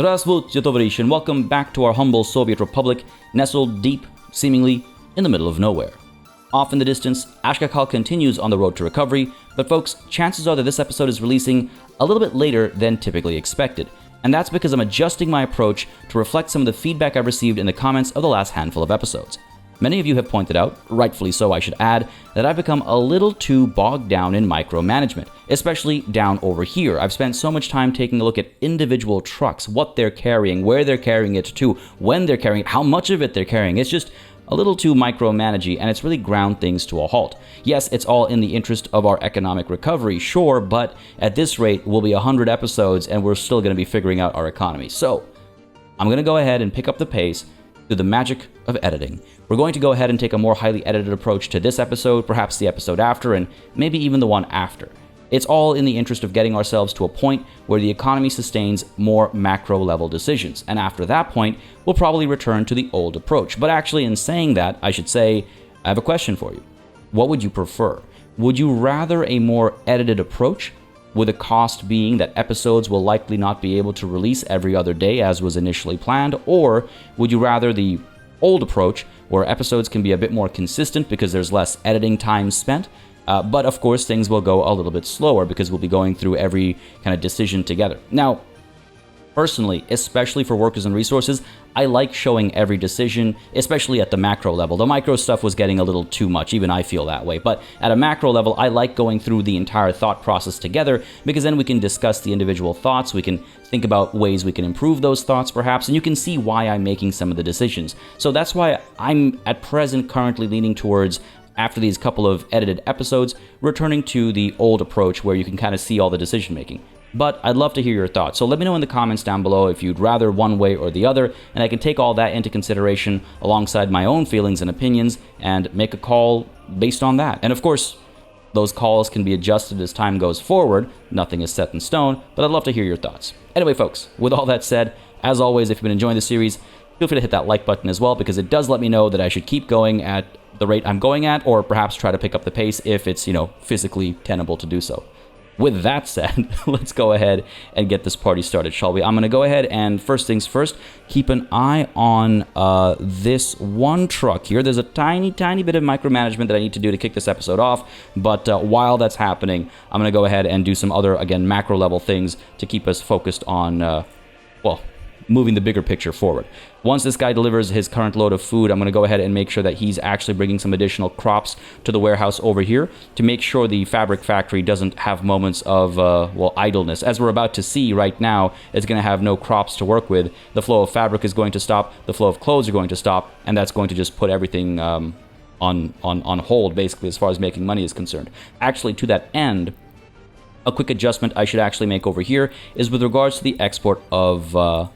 Здравствуйте, товарищи, and welcome back to our humble Soviet Republic, nestled deep, seemingly, in the middle of nowhere. Off in the distance, Ashkakal continues on the road to recovery, but folks, chances are that this episode is releasing a little bit later than typically expected, and that's because I'm adjusting my approach to reflect some of the feedback I've received in the comments of the last handful of episodes. Many of you have pointed out, rightfully so I should add, that I've become a little too bogged down in micromanagement, especially down over here. I've spent so much time taking a look at individual trucks, what they're carrying, where they're carrying it to, when they're carrying it, how much of it they're carrying. It's just a little too micromanagey, and it's really ground things to a halt. Yes, it's all in the interest of our economic recovery, sure, but at this rate, we'll be 100 episodes and we're still going to be figuring out our economy. So, I'm going to go ahead and pick up the pace through the magic of editing. We're going to go ahead and take a more highly edited approach to this episode, perhaps the episode after, and maybe even the one after. It's all in the interest of getting ourselves to a point where the economy sustains more macro-level decisions. And after that point, we'll probably return to the old approach. But actually, in saying that, I should say, I have a question for you. What would you prefer? Would you rather a more edited approach, with the cost being that episodes will likely not be able to release every other day as was initially planned, or would you rather the old approach where episodes can be a bit more consistent because there's less editing time spent, but of course things will go a little bit slower because we'll be going through every kind of decision together. Now, personally, especially for workers and resources, I like showing every decision, especially at the macro level. The micro stuff was getting a little too much, even I feel that way. But at a macro level, I like going through the entire thought process together because then we can discuss the individual thoughts, we can think about ways we can improve those thoughts perhaps, and you can see why I'm making some of the decisions. So that's why I'm at present currently leaning towards, after these couple of edited episodes, returning to the old approach where you can kind of see all the decision making. But I'd love to hear your thoughts, so let me know in the comments down below if you'd rather one way or the other, and I can take all that into consideration alongside my own feelings and opinions and make a call based on that. And of course, those calls can be adjusted as time goes forward. Nothing is set in stone, but I'd love to hear your thoughts. Anyway, folks, with all that said, as always, if you've been enjoying the series, feel free to hit that like button as well, because it does let me know that I should keep going at the rate I'm going at, or perhaps try to pick up the pace if it's, physically tenable to do so. With that said, let's go ahead and get this party started, shall we? I'm going to go ahead and, first things first, keep an eye on this one truck here. There's a tiny bit of micromanagement that I need to do to kick this episode off, but while that's happening, I'm going to go ahead and do some other, again, macro-level things to keep us focused on, moving the bigger picture forward. Once this guy delivers his current load of food, I'm going to go ahead and make sure that he's actually bringing some additional crops to the warehouse over here to make sure the fabric factory doesn't have moments of, idleness. As we're about to see right now, it's going to have no crops to work with. The flow of fabric is going to stop, the flow of clothes are going to stop, and that's going to just put everything on hold, basically, as far as making money is concerned. Actually, to that end, a quick adjustment I should actually make over here is with regards to the export of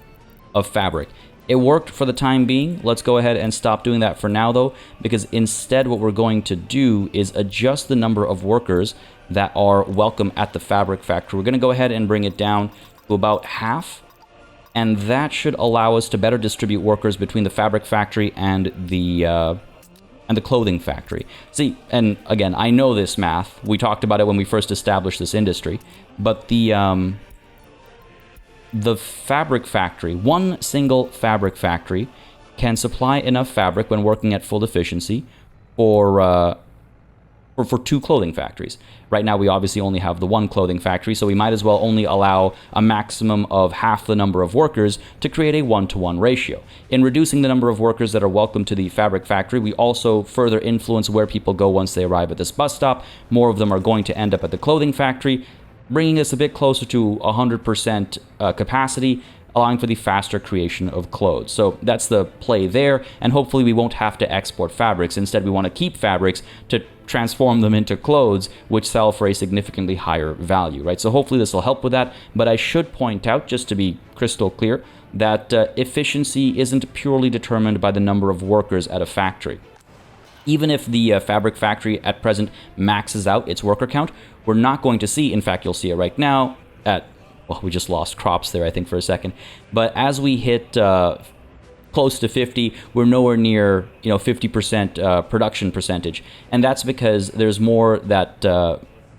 fabric. It worked for the time being. Let's go ahead and stop doing that for now, though, because instead what we're going to do is adjust the number of workers that are welcome at the fabric factory. We're going to go ahead and bring it down to about half, and that should allow us to better distribute workers between the fabric factory and the clothing factory. See, and again, I know this math. We talked about it when we first established this industry, but the fabric factory, one single fabric factory, can supply enough fabric when working at full efficiency for two clothing factories. Right now, we obviously only have the one clothing factory, so we might as well only allow a maximum of half the number of workers to create a 1-to-1 ratio. In reducing the number of workers that are welcome to the fabric factory, we also further influence where people go once they arrive at this bus stop. More of them are going to end up at the clothing factory, bringing us a bit closer to 100% capacity, allowing for the faster creation of clothes. So that's the play there, and hopefully we won't have to export fabrics. Instead, we want to keep fabrics to transform them into clothes, which sell for a significantly higher value, right? So hopefully this will help with that, but I should point out, just to be crystal clear, that efficiency isn't purely determined by the number of workers at a factory. Even if the fabric factory at present maxes out its worker count, we're not going to see, in fact, you'll see it right now at, we just lost crops there, I think, for a second. But as we hit close to 50, we're nowhere near 50% production percentage. And that's because there's more that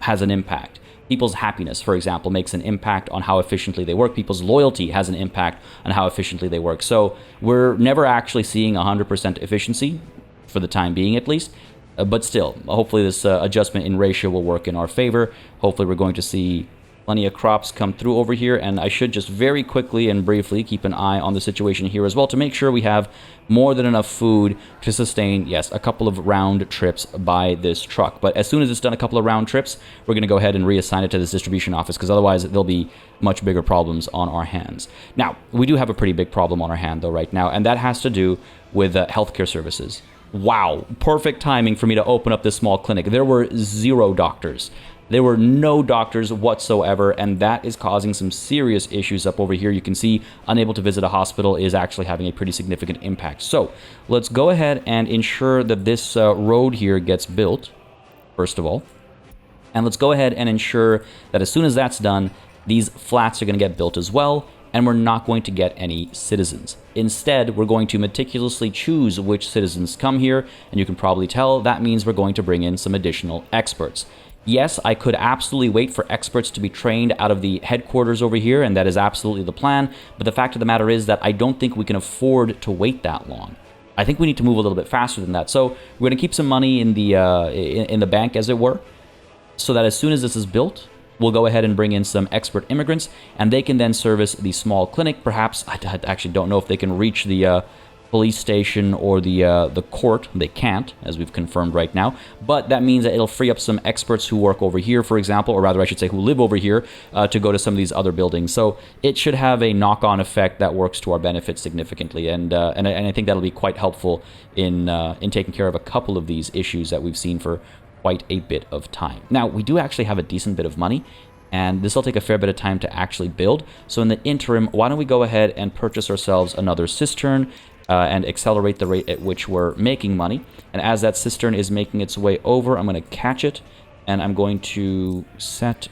has an impact. People's happiness, for example, makes an impact on how efficiently they work. People's loyalty has an impact on how efficiently they work. So we're never actually seeing 100% efficiency, for the time being at least. But still, hopefully this adjustment in ratio will work in our favor. Hopefully we're going to see plenty of crops come through over here, and I should just very quickly and briefly keep an eye on the situation here as well to make sure we have more than enough food to sustain, yes, a couple of round trips by this truck. But as soon as it's done a couple of round trips, we're going to go ahead and reassign it to this distribution office, because otherwise there'll be much bigger problems on our hands. Now, we do have a pretty big problem on our hand, though, right now, and that has to do with healthcare services. Wow, perfect timing for me to open up this small clinic. There were 0 doctors. There were no doctors whatsoever, and that is causing some serious issues up over here. You can see unable to visit a hospital is actually having a pretty significant impact. So let's go ahead and ensure that this road here gets built, first of all. And let's go ahead and ensure that as soon as that's done, these flats are going to get built as well, and we're not going to get any citizens. Instead, we're going to meticulously choose which citizens come here, and you can probably tell that means we're going to bring in some additional experts. Yes, I could absolutely wait for experts to be trained out of the headquarters over here, and that is absolutely the plan, but the fact of the matter is that I don't think we can afford to wait that long. I think we need to move a little bit faster than that. So we're going to keep some money in the bank, as it were, so that as soon as this is built, we'll go ahead and bring in some expert immigrants, and they can then service the small clinic. Perhaps, I actually don't know if they can reach the police station or the court. They can't, as we've confirmed right now, but that means that it'll free up some experts who work over here, for example, or rather I should say who live over here, to go to some of these other buildings. So it should have a knock-on effect that works to our benefit significantly, and I think that'll be quite helpful in taking care of a couple of these issues that we've seen for quite a bit of time. Now, we do actually have a decent bit of money, and this will take a fair bit of time to actually build. So in the interim, why don't we go ahead and purchase ourselves another cistern and accelerate the rate at which we're making money. And as that cistern is making its way over, I'm going to catch it, and I'm going to set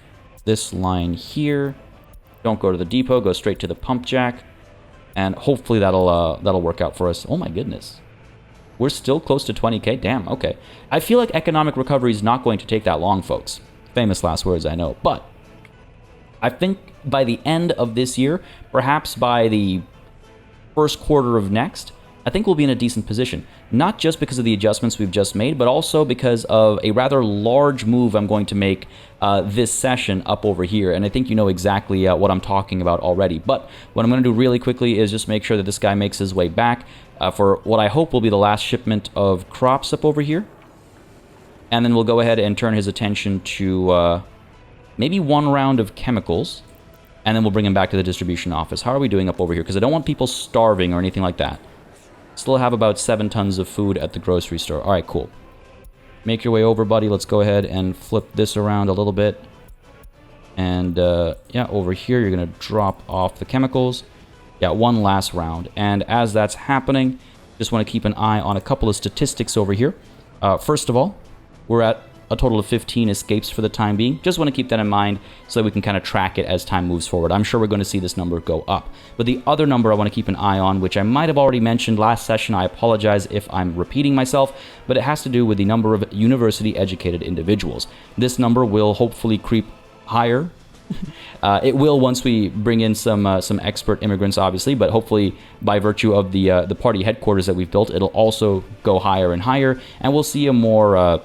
this line here. Don't go to the depot, go straight to the pump jack, and hopefully that'll work out for us. Oh my goodness. We're still close to 20k? Damn, okay. I feel like economic recovery is not going to take that long, folks. Famous last words, I know. But I think by the end of this year, perhaps by the first quarter of next, I think we'll be in a decent position. Not just because of the adjustments we've just made, but also because of a rather large move I'm going to make this session up over here. And I think you know exactly what I'm talking about already. But what I'm going to do really quickly is just make sure that this guy makes his way back for what I hope will be the last shipment of crops up over here. And then we'll go ahead and turn his attention to maybe one round of chemicals. And then we'll bring him back to the distribution office. How are we doing up over here? Because I don't want people starving or anything like that. Still have about 7 tons of food at the grocery store. All right, cool. Make your way over, buddy. Let's go ahead and flip this around a little bit. And, yeah, over here, you're going to drop off the chemicals. Yeah, one last round. And as that's happening, just want to keep an eye on a couple of statistics over here. First of all, we're at a total of 15 escapes for the time being. Just want to keep that in mind so that we can kind of track it as time moves forward. I'm sure we're going to see this number go up. But the other number I want to keep an eye on, which I might have already mentioned last session, I apologize if I'm repeating myself, but it has to do with the number of university-educated individuals. This number will hopefully creep higher. It will once we bring in some expert immigrants, obviously, but hopefully by virtue of the party headquarters that we've built, it'll also go higher and higher, and we'll see a more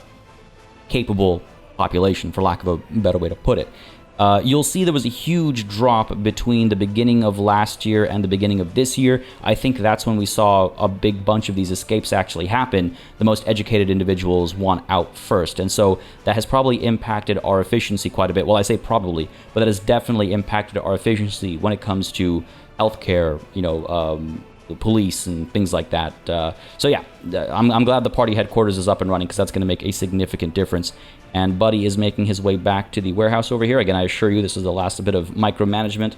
capable population, for lack of a better way to put it. You'll see there was a huge drop between the beginning of last year and the beginning of this year. I think that's when we saw a big bunch of these escapes actually happen. The most educated individuals won out first, and so that has probably impacted our efficiency quite a bit. Well, I say probably, but that has definitely impacted our efficiency when it comes to healthcare, police and things like that. So yeah, I'm glad the party headquarters is up and running, because that's going to make a significant difference. And Buddy is making his way back to the warehouse over here. Again, I assure you this is the last bit of micromanagement.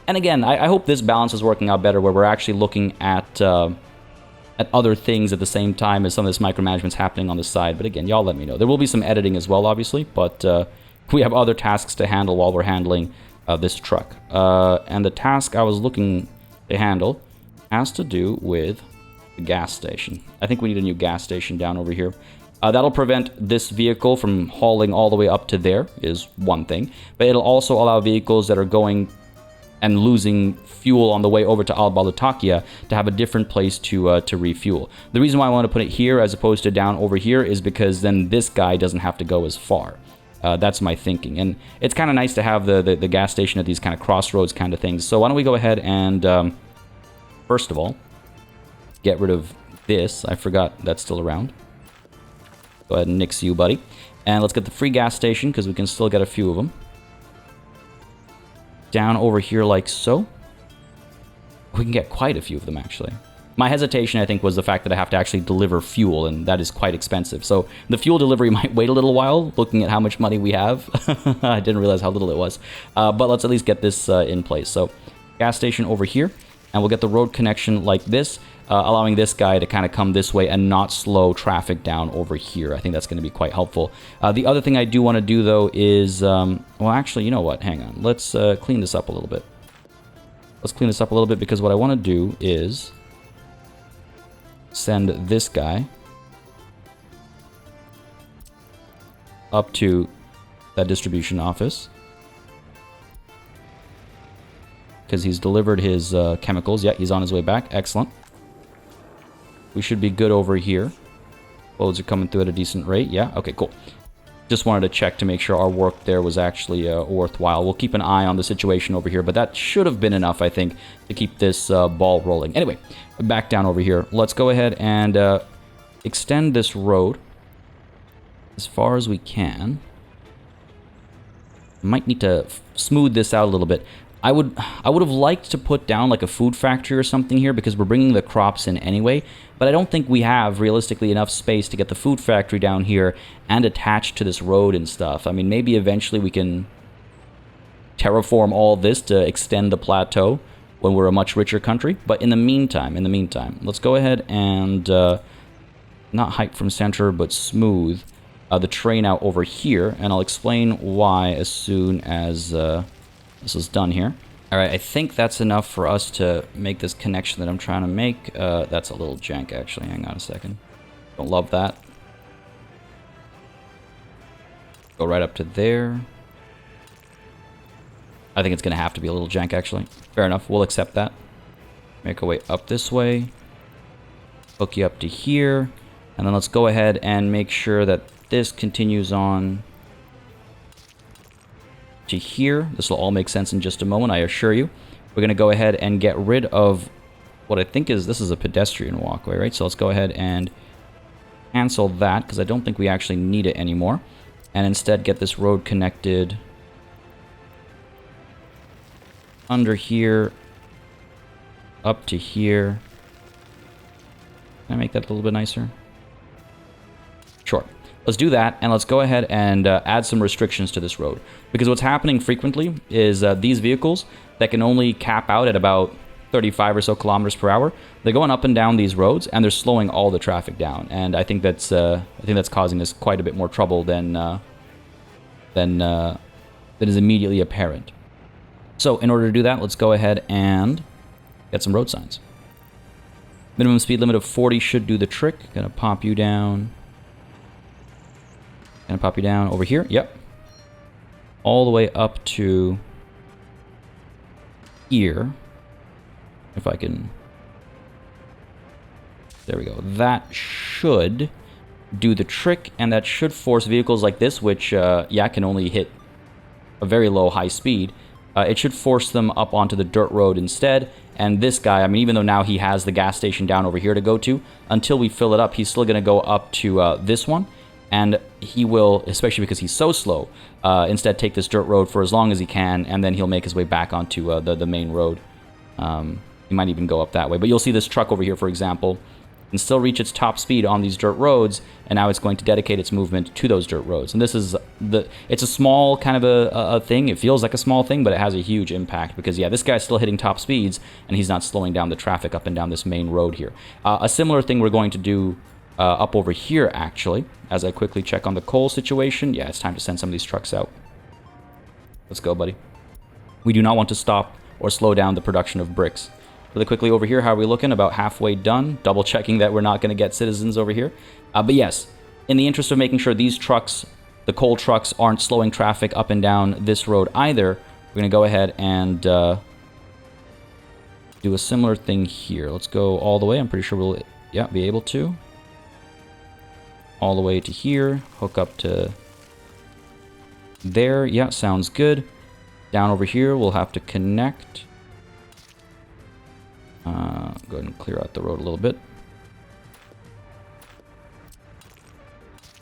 And again, I hope this balance is working out better, where we're actually looking at other things at the same time as some of this micromanagement's happening on the side. But again, y'all let me know. There will be some editing as well, obviously, but we have other tasks to handle while we're handling this truck. And the task I was looking to handle has to do with the gas station. I think we need a new gas station down over here. That'll prevent this vehicle from hauling all the way up to there, is one thing. But it'll also allow vehicles that are going and losing fuel on the way over to Al-Balatakia to have a different place to refuel. The reason why I want to put it here as opposed to down over here is because then this guy doesn't have to go as far. That's my thinking. And it's kind of nice to have the gas station at these kind of crossroads kind of things. So why don't we go ahead and, first of all, get rid of this. I forgot that's still around. Go ahead and nix you, buddy. And let's get the free gas station, because we can still get a few of them. Down over here like so. We can get quite a few of them, actually. My hesitation, I think, was the fact that I have to actually deliver fuel, and that is quite expensive. So the fuel delivery might wait a little while, looking at how much money we have. I didn't realize how little it was. But let's at least get this in place. So gas station over here, and we'll get the road connection like this, allowing this guy to kind of come this way and not slow traffic down over here. I think that's going to be quite helpful. The other thing I do want to do, though, is... well, actually, you know what? Hang on. Let's clean this up a little bit. Let's clean this up a little bit, because what I want to do is send this guy up to that distribution office, because he's delivered his chemicals. Yeah, he's on his way back. Excellent. We should be good over here. Loads are coming through at a decent rate. Yeah, okay, cool. Just wanted to check to make sure our work there was actually worthwhile. We'll keep an eye on the situation over here, but that should have been enough, I think, to keep this ball rolling. Anyway, back down over here. Let's go ahead and extend this road as far as we can. Might need to smooth this out a little bit. I would have liked to put down like a food factory or something here, because we're bringing the crops in anyway, but I don't think we have realistically enough space to get the food factory down here and attached to this road and stuff. I mean, maybe eventually we can terraform all this to extend the plateau when we're a much richer country, but in the meantime, let's go ahead and not height from center, but smooth the train out over here, and I'll explain why as soon as this is done here. All right, I think that's enough for us to make this connection that I'm trying to make. That's a little jank, actually. Hang on a second. Don't love that. Go right up to there. I think it's going to have to be a little jank, actually. Fair enough. We'll accept that. Make our way up this way. Hook you up to here. And then let's go ahead and make sure that this continues on to here. This will all make sense in just a moment, I assure you. We're going to go ahead and get rid of what I think is... This is a pedestrian walkway, right? So let's go ahead and cancel that, because I don't think we actually need it anymore. And instead get this road connected under here, up to here. Can I make that a little bit nicer? Sure. Let's do that, and let's go ahead and add some restrictions to this road. Because what's happening frequently is these vehicles that can only cap out at about 35 or so kilometers per hour, they're going up and down these roads, and they're slowing all the traffic down. And I think that's causing us quite a bit more trouble than is immediately apparent. So in order to do that, let's go ahead and get some road signs. Minimum speed limit of 40 should do the trick. Gonna pop you down. Gonna pop you down over here. Yep. All the way up to here. If I can... There we go. That should do the trick, and that should force vehicles like this, which, yeah, can only hit a very low high speed. It should force them up onto the dirt road instead. And this guy, I mean, even though now he has the gas station down over here to go to, until we fill it up, he's still going to go up to this one. And he will, especially because he's so slow, instead take this dirt road for as long as he can, and then he'll make his way back onto the main road. He might even go up that way. But you'll see this truck over here, for example, can still reach its top speed on these dirt roads, and now it's going to dedicate its movement to those dirt roads. And this is it's a small kind of a thing. It feels like a small thing, but it has a huge impact because, yeah, this guy's still hitting top speeds, and he's not slowing down the traffic up and down this main road here. A similar thing we're going to do up over here, actually, as I quickly check on the coal situation. Yeah, it's time to send some of these trucks out. Let's go, buddy. We do not want to stop or slow down the production of bricks. Really quickly over here, how are we looking? About halfway done. Double checking that we're not going to get citizens over here. But yes, in the interest of making sure these trucks, the coal trucks, aren't slowing traffic up and down this road either, we're going to go ahead and do a similar thing here. Let's go all the way. I'm pretty sure we'll, yeah, be able to. All the way to here. Hook up to there. Yeah, sounds good. Down over here, we'll have to connect. Go ahead and clear out the road a little bit.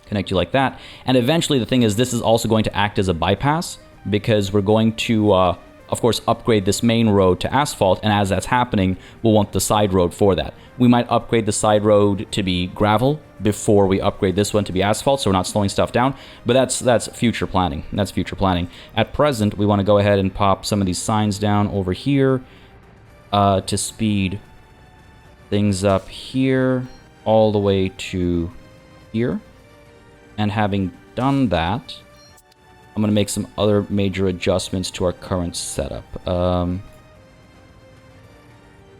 Connect you like that. And eventually, the thing is, this is also going to act as a bypass, because we're going to, of course, upgrade this main road to asphalt, and as that's happening, we'll want the side road for that. We might upgrade the side road to be gravel before we upgrade this one to be asphalt, so we're not slowing stuff down, but that's future planning. That's future planning. At present, we want to go ahead and pop some of these signs down over here to speed things up here all the way to here. And having done that, I'm going to make some other major adjustments to our current setup.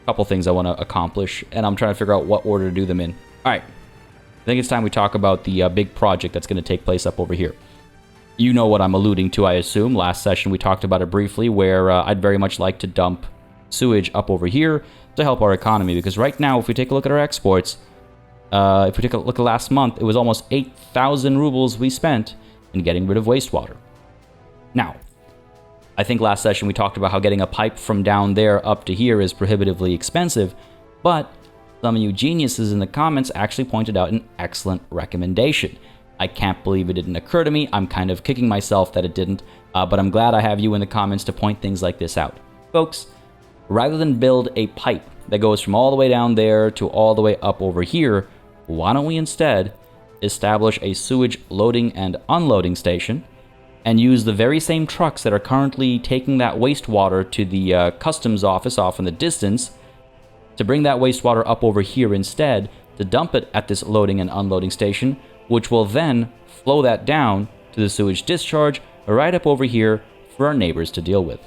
Couple things I want to accomplish, and I'm trying to figure out what order to do them in. All right, I think it's time we talk about the big project that's going to take place up over here. You know what I'm alluding to, I assume. Last session we talked about it briefly, where I'd very much like to dump sewage up over here to help our economy, because right now, if we take a look at our exports, if we take a look at last month, it was almost 8,000 rubles we spent in getting rid of wastewater. Now, I think last session we talked about how getting a pipe from down there up to here is prohibitively expensive, but some of you geniuses in the comments actually pointed out an excellent recommendation. I can't believe it didn't occur to me. I'm kind of kicking myself that it didn't, but I'm glad I have you in the comments to point things like this out. Folks, rather than build a pipe that goes from all the way down there to all the way up over here, why don't we instead establish a sewage loading and unloading station and use the very same trucks that are currently taking that wastewater to the customs office off in the distance to bring that wastewater up over here instead, to dump it at this loading and unloading station, which will then flow that down to the sewage discharge right up over here for our neighbors to deal with.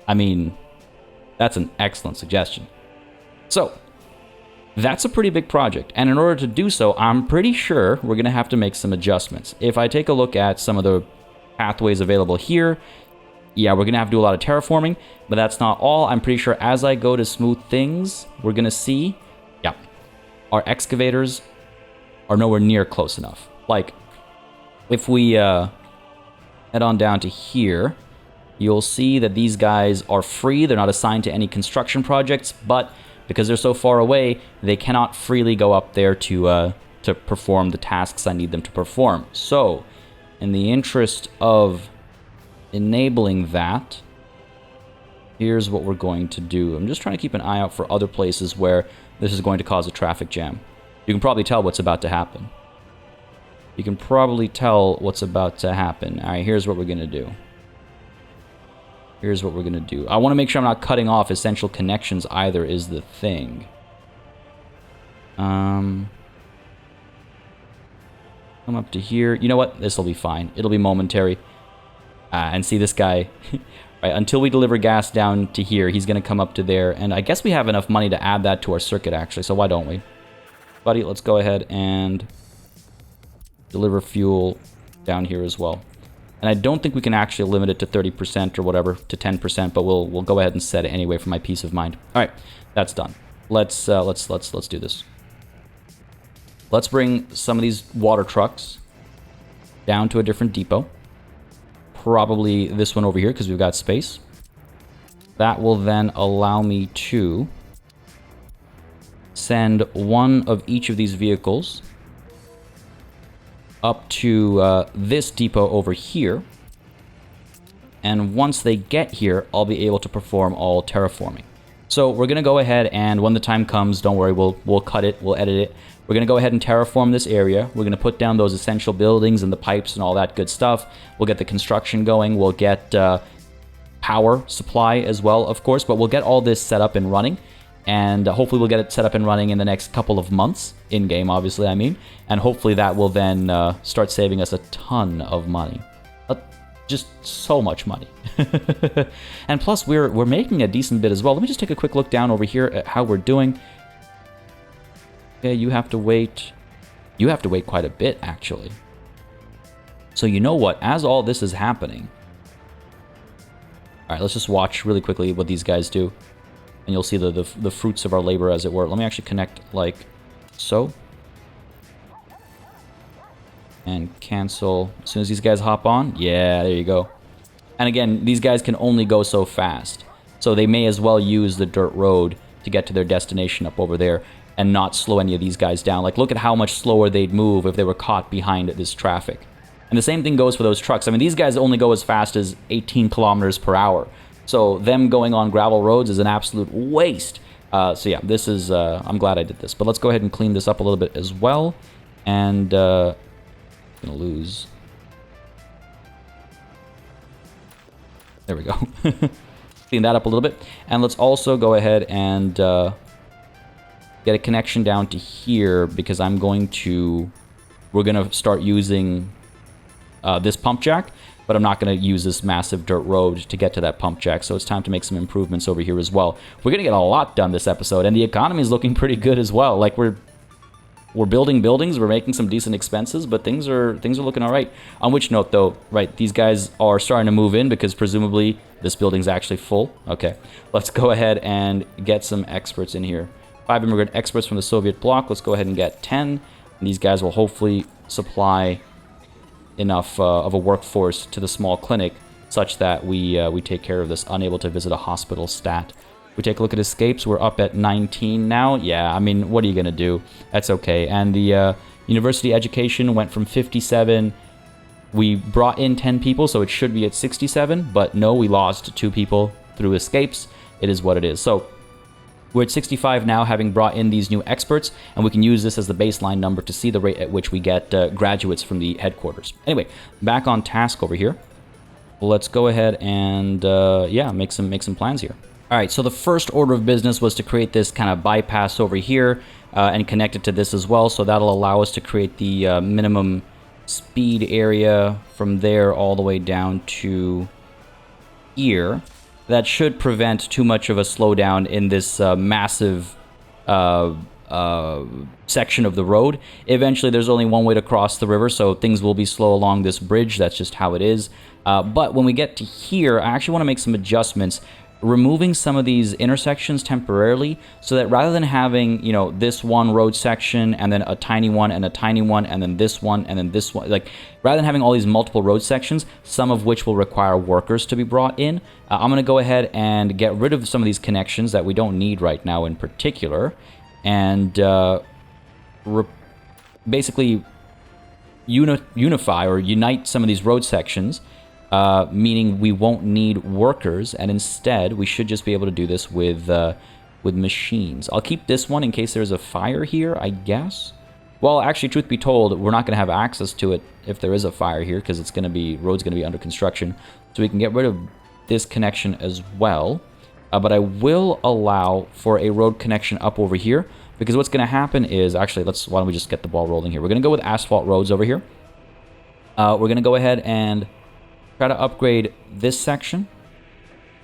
I mean, that's an excellent suggestion. So, that's a pretty big project, and in order to do so, I'm pretty sure we're going to have to make some adjustments. If I take a look at some of the pathways available here, yeah, we're going to have to do a lot of terraforming, but that's not all. I'm pretty sure as I go to smooth things, we're going to see, yeah, our excavators are nowhere near close enough. Like, if we head on down to here, you'll see that these guys are free. They're not assigned to any construction projects, but because they're so far away, they cannot freely go up there to perform the tasks I need them to perform. So, in the interest of enabling that, here's what we're going to do. I'm just trying to keep an eye out for other places where this is going to cause a traffic jam. You can probably tell what's about to happen. You can probably tell what's about to happen. All right, here's what we're going to do. Here's what we're going to do. I want to make sure I'm not cutting off essential connections either is the thing. Come up to here. You know what? This will be fine. It'll be momentary. And see this guy. Right, until we deliver gas down to here, he's going to come up to there. And I guess we have enough money to add that to our circuit, actually. So why don't we? Buddy, let's go ahead and deliver fuel down here as well. And I don't think we can actually limit it to 30% or whatever, to 10%, but we'll go ahead and set it anyway for my peace of mind. All right, that's done. Let's do this. Let's bring some of these water trucks down to a different depot. Probably this one over here because we've got space. That will then allow me to send one of each of these vehicles up to this depot over here, and once they get here, I'll be able to perform all terraforming. So we're gonna go ahead and when the time comes, don't worry, we'll cut it, we'll edit it. We're gonna go ahead and terraform this area. We're gonna put down those essential buildings and the pipes and all that good stuff. We'll get the construction going. We'll get power supply as well, of course, but we'll get all this set up and running. And hopefully we'll get it set up and running in the next couple of months, in-game, obviously, I mean. And hopefully that will then start saving us a ton of money. Just so much money. And plus, we're making a decent bit as well. Let me just take a quick look down over here at how we're doing. Okay, you have to wait. You have to wait quite a bit, actually. So you know what? As all this is happening... Alright, let's just watch really quickly what these guys do. And you'll see the fruits of our labor, as it were. Let me actually connect like so. And cancel. As soon as these guys hop on. Yeah, there you go. And again, these guys can only go so fast. So they may as well use the dirt road to get to their destination up over there and not slow any of these guys down. Like, look at how much slower they'd move if they were caught behind this traffic. And the same thing goes for those trucks. I mean, these guys only go as fast as 18 kilometers per hour. So them going on gravel roads is an absolute waste. So yeah, this is... I'm glad I did this. But let's go ahead and clean this up a little bit as well. And... I'm gonna lose... There we go. Clean that up a little bit. And let's also go ahead and get a connection down to here, because I'm going to... We're going to start using this pump jack, but I'm not going to use this massive dirt road to get to that pump jack, so it's time to make some improvements over here as well. We're going to get a lot done this episode, and the economy is looking pretty good as well. Like, we're building buildings, we're making some decent expenses, but things are looking all right. On which note, though, right, these guys are starting to move in because presumably this building's actually full. Okay, let's go ahead and get some experts in here. 5 immigrant experts from the Soviet bloc. Let's go ahead and get 10. And these guys will hopefully supply enough of a workforce to the small clinic such that we take care of this unable to visit a hospital stat. We take a look at escapes. We're up at 19 now. Yeah, I mean, what are you going to do? That's okay. And the university education went from 57. We brought in 10 people, so it should be at 67. But no, we lost 2 people through escapes. It is what it is. So we're at 65 now, having brought in these new experts. And we can use this as the baseline number to see the rate at which we get graduates from the headquarters. Anyway, back on task over here. Let's go ahead and, yeah, make some plans here. All right, so the first order of business was to create this kind of bypass over here and connect it to this as well. So that'll allow us to create the minimum speed area from there all the way down to here. That should prevent too much of a slowdown in this massive section of the road. Eventually, there's only one way to cross the river, so things will be slow along this bridge. That's just how it is. But when we get to here, I actually want to make some adjustments, removing some of these intersections temporarily, so that rather than having, you know, this one road section and then a tiny one and a tiny one and then this one and then this one, like, rather than having all these multiple road sections, some of which will require workers to be brought in, I'm going to go ahead and get rid of some of these connections that we don't need right now in particular, and basically unify or unite some of these road sections, meaning we won't need workers, and instead we should just be able to do this with machines. I'll keep this one in case there's a fire here, I guess. Well, actually, truth be told, we're not going to have access to it if there is a fire here, because it's going to be, road's going to be under construction. So we can get rid of this connection as well. But I will allow for a road connection up over here, because what's going to happen is, actually, why don't we just get the ball rolling here. We're going to go with asphalt roads over here. We're going to go ahead and try to upgrade this section,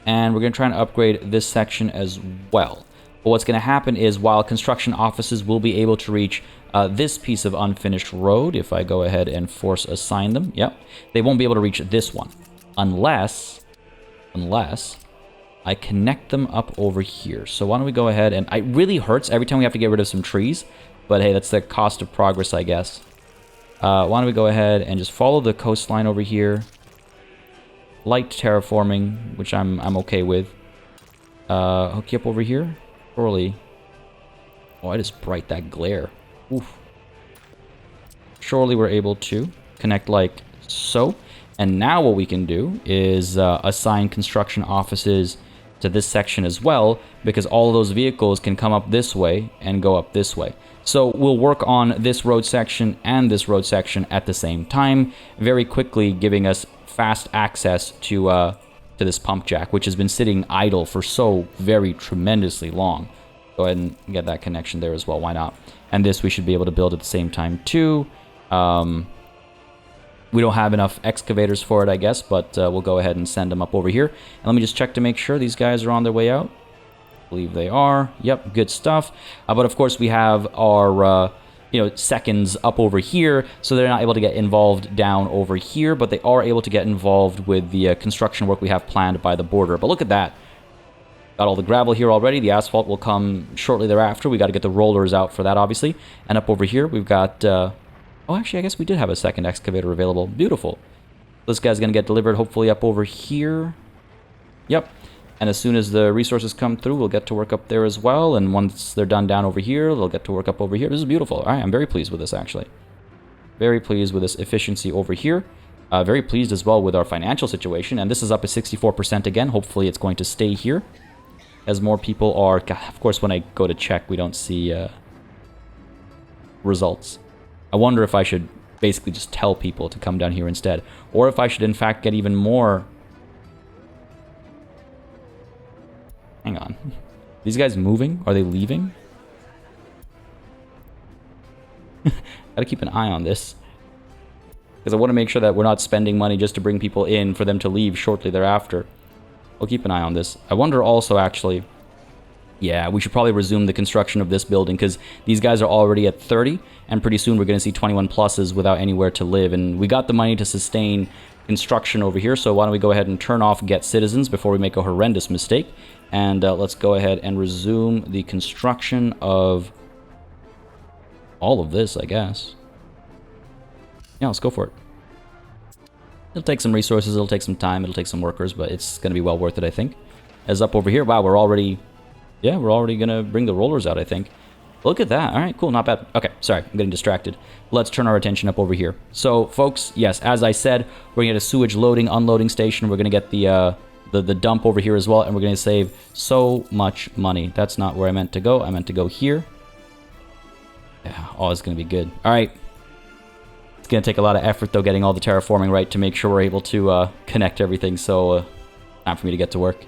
and we're going to try and upgrade this section as well. But what's going to happen is, while construction offices will be able to reach this piece of unfinished road, if I go ahead and force assign them, yep, they won't be able to reach this one unless I connect them up over here. So why don't we go ahead and... It really hurts every time we have to get rid of some trees, but hey, that's the cost of progress, I guess. Why don't we go ahead and just follow the coastline over here. Light terraforming, which I'm okay with. Hook you up over here. Surely. Oh, it is bright, that glare. Oof. Surely we're able to connect like so. And now what we can do is assign construction offices to this section as well, because all of those vehicles can come up this way and go up this way. So we'll work on this road section and this road section at the same time, very quickly giving us fast access to this pump jack, which has been sitting idle for so very tremendously long. Go ahead and get that connection there as well, why not? And this we should be able to build at the same time too. We don't have enough excavators for it, I guess, but we'll go ahead and send them up over here. And let me just check to make sure these guys are on their way out. I believe they are. Yep, good stuff. But of course we have our seconds up over here, so they're not able to get involved down over here, but they are able to get involved with the construction work we have planned by the border. But look at that. Got all the gravel here already. The asphalt will come shortly thereafter. We got to get the rollers out for that, obviously. And up over here, we've got... oh, actually, I guess we did have a second excavator available. Beautiful. This guy's going to get delivered, hopefully, up over here. Yep. And as soon as the resources come through, we'll get to work up there as well. And once they're done down over here, they'll get to work up over here. This is beautiful. All right, I'm very pleased with this, actually. Very pleased with this efficiency over here. Very pleased as well with our financial situation. And this is up at 64% again. Hopefully, it's going to stay here. As more people are... God, of course, when I go to check, we don't see results. I wonder if I should basically just tell people to come down here instead. Or if I should, in fact, get even more... Hang on. These guys moving? Are they leaving? Gotta keep an eye on this. Because I want to make sure that we're not spending money just to bring people in for them to leave shortly thereafter. I'll keep an eye on this. I wonder also, actually... Yeah, we should probably resume the construction of this building, because these guys are already at 30, and pretty soon we're going to see 21 pluses without anywhere to live. And we got the money to sustain construction over here, so why don't we go ahead and turn off Get Citizens before we make a horrendous mistake. And let's go ahead and resume the construction of all of this, I guess. Yeah, let's go for it. It'll take some resources, it'll take some time, it'll take some workers, but it's going to be well worth it, I think. As up over here, wow, we're already going to bring the rollers out, I think. Look at that. All right, cool, not bad. Okay, sorry, I'm getting distracted. Let's turn our attention up over here. So, folks, yes, as I said, we're going to get a sewage loading, unloading station. We're going to get the dump over here as well, and we're going to save so much money. That's not where I meant to go. I meant to go here. Yeah, oh, it's going to be good. All right. It's going to take a lot of effort, though, getting all the terraforming right to make sure we're able to connect everything, so time for me to get to work.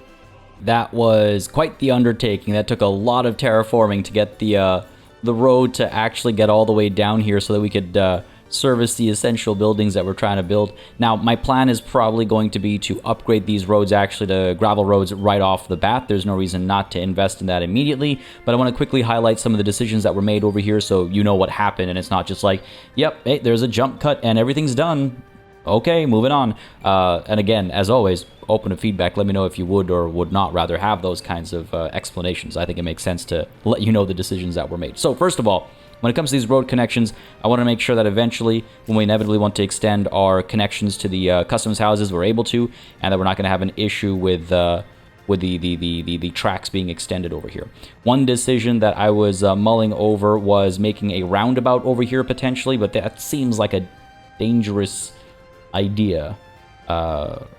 That was quite the undertaking. That took a lot of terraforming to get the road to actually get all the way down here so that we could service the essential buildings that we're trying to build. Now, my plan is probably going to be to upgrade these roads actually to gravel roads right off the bat. There's no reason not to invest in that immediately, but I want to quickly highlight some of the decisions that were made over here so you know what happened, and it's not just like, yep, hey, there's a jump cut and everything's done. Okay, moving on. And again, as always, open to feedback. Let me know if you would or would not rather have those kinds of explanations. I think it makes sense to let you know the decisions that were made. So first of all, when it comes to these road connections, I want to make sure that eventually, when we inevitably want to extend our connections to the customs houses, we're able to, and that we're not going to have an issue with the tracks being extended over here. One decision that I was mulling over was making a roundabout over here potentially, but that seems like a dangerous idea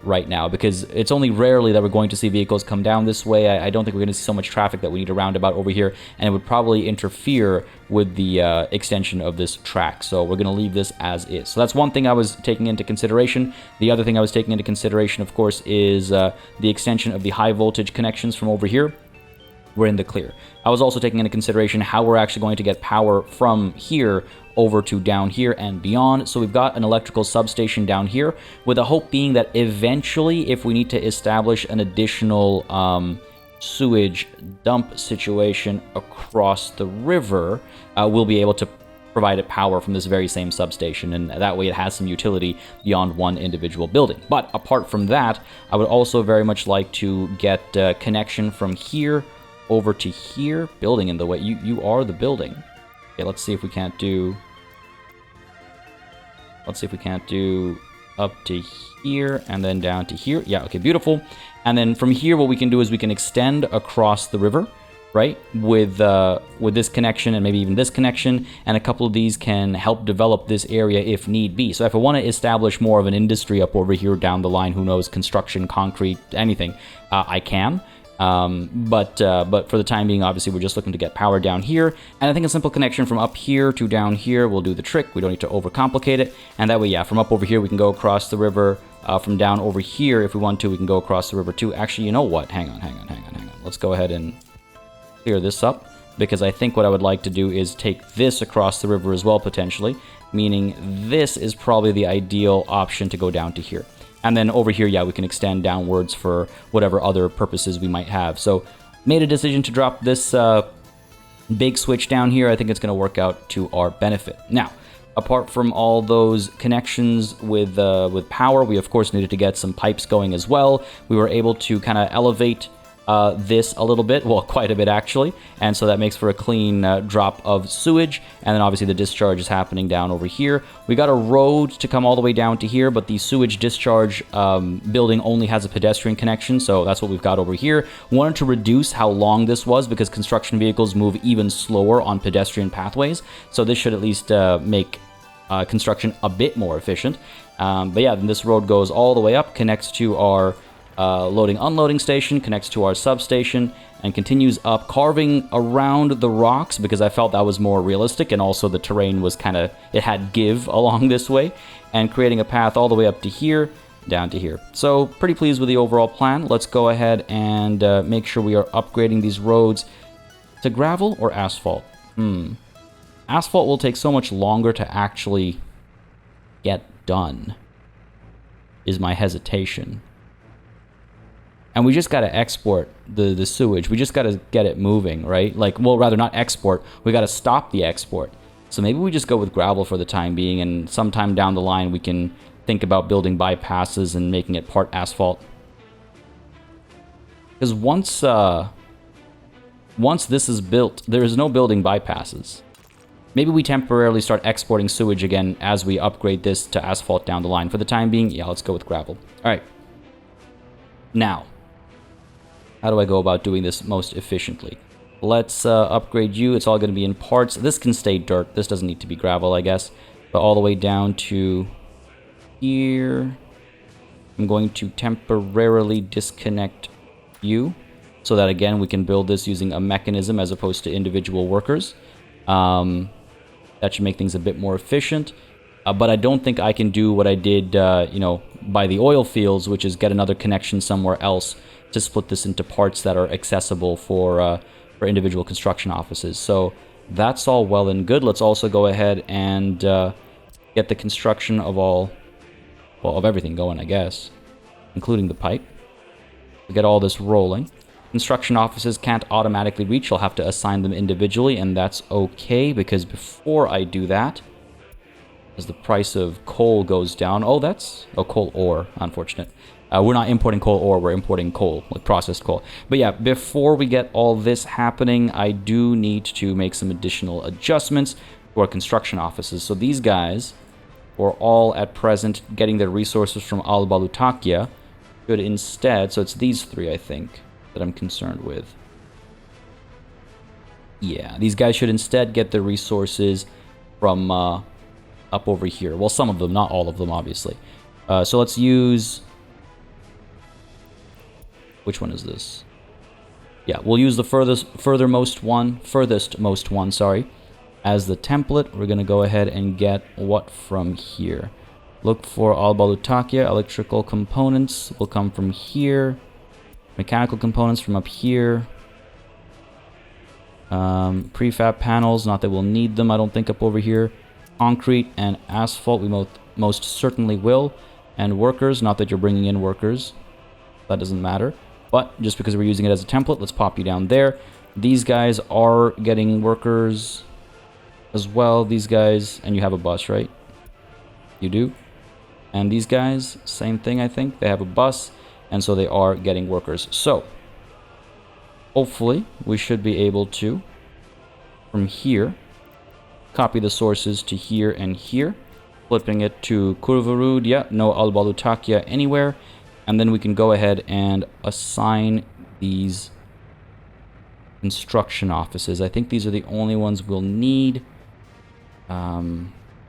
right now, because it's only rarely that we're going to see vehicles come down this way. I don't think we're going to see so much traffic that we need a roundabout over here, and it would probably interfere with the extension of this track. So we're going to leave this as is. So that's one thing I was taking into consideration. The other thing I was taking into consideration, of course, is the extension of the high voltage connections from over here. We're in the clear. I was also taking into consideration how we're actually going to get power from here over to down here and beyond. So we've got an electrical substation down here, with the hope being that eventually, if we need to establish an additional sewage dump situation across the river, we'll be able to provide it power from this very same substation, and that way it has some utility beyond one individual building. But apart from that, I would also very much like to get connection from here over to here. Building in the way. You are the building. Okay, let's see if we can't do... up to here and then down to here. Yeah, okay, beautiful. And then from here, what we can do is we can extend across the river, right? With this connection and maybe even this connection, and a couple of these can help develop this area if need be. So if I want to establish more of an industry up over here down the line, who knows, construction, concrete, anything, I can. But for the time being, obviously, we're just looking to get power down here. And I think a simple connection from up here to down here will do the trick. We don't need to overcomplicate it. And that way, yeah, from up over here, we can go across the river. From down over here, if we want to, we can go across the river too. Actually, you know what? Hang on. Let's go ahead and clear this up, because I think what I would like to do is take this across the river as well, potentially. Meaning this is probably the ideal option to go down to here. And then over here, yeah, we can extend downwards for whatever other purposes we might have. So, made a decision to drop this Big switch down here. I think it's going to work out to our benefit. Now, apart from all those connections with power, we of course needed to get some pipes going as well. We were able to kind of elevate this a little bit, well, quite a bit actually, and so that makes for a clean drop of sewage, and then obviously the discharge is happening down over here. We got a road to come all the way down to here, but the sewage discharge building only has a pedestrian connection, so that's what we've got over here. Wanted to reduce how long this was because construction vehicles move even slower on pedestrian pathways, so this should at least make construction a bit more efficient. But yeah, then this road goes all the way up, connects to our loading unloading station, connects to our substation, and continues up, carving around the rocks because I felt that was more realistic, and also the terrain was kind of, it had give along this way, and creating a path all the way up to here, down to here. So pretty pleased with the overall plan. Let's go ahead and make sure we are upgrading these roads to gravel or asphalt. Asphalt will take so much longer to actually get done, is my hesitation. And we just got to export the sewage. We just got to get it moving, right? Like, well, rather not export. We got to stop the export. So maybe we just go with gravel for the time being, and sometime down the line we can think about building bypasses and making it part asphalt. Because once this is built, there is no building bypasses. Maybe we temporarily start exporting sewage again as we upgrade this to asphalt down the line. For the time being, yeah, let's go with gravel. All right. Now, how do I go about doing this most efficiently? Let's upgrade you. It's all going to be in parts. This can stay dirt. This doesn't need to be gravel, I guess. But all the way down to here, I'm going to temporarily disconnect you so that, again, we can build this using a mechanism as opposed to individual workers. That should make things a bit more efficient. But I don't think I can do what I did, by the oil fields, which is get another connection somewhere else to split this into parts that are accessible for individual construction offices. So that's all well and good. Let's also go ahead and get the construction of everything going, I guess, including the pipe. To get all this rolling. Construction offices can't automatically reach. I'll have to assign them individually, and that's okay, because before I do that, as the price of coal goes down... coal ore, unfortunate. We're not importing coal ore, we're importing coal, like processed coal. But yeah, before we get all this happening, I do need to make some additional adjustments to our construction offices. So these guys, who are all at present getting their resources from Al-Balutakia, should instead... So it's these three, I think, that I'm concerned with. Yeah, these guys should instead get their resources from up over here. Well, some of them, not all of them, obviously. So let's use... Which one is this? Yeah, we'll use the furthest most one, sorry, as the template. We're going to go ahead and get what from here? Look for Al-Balutakia. Electrical components will come from here. Mechanical components from up here. Prefab panels, not that we'll need them, I don't think, up over here. Concrete and asphalt, we most certainly will. And workers, not that you're bringing in workers. That doesn't matter. But just because we're using it as a template, let's pop you down there. These guys are getting workers as well. These guys, and you have a bus, right? You do. And these guys, same thing, I think. They have a bus, and so they are getting workers. So, hopefully, we should be able to, from here, copy the sources to here and here. Flipping it to Kurvarud, yeah, no Al-Balutakia anywhere. And then we can go ahead and assign these construction offices. I think these are the only ones we'll need. I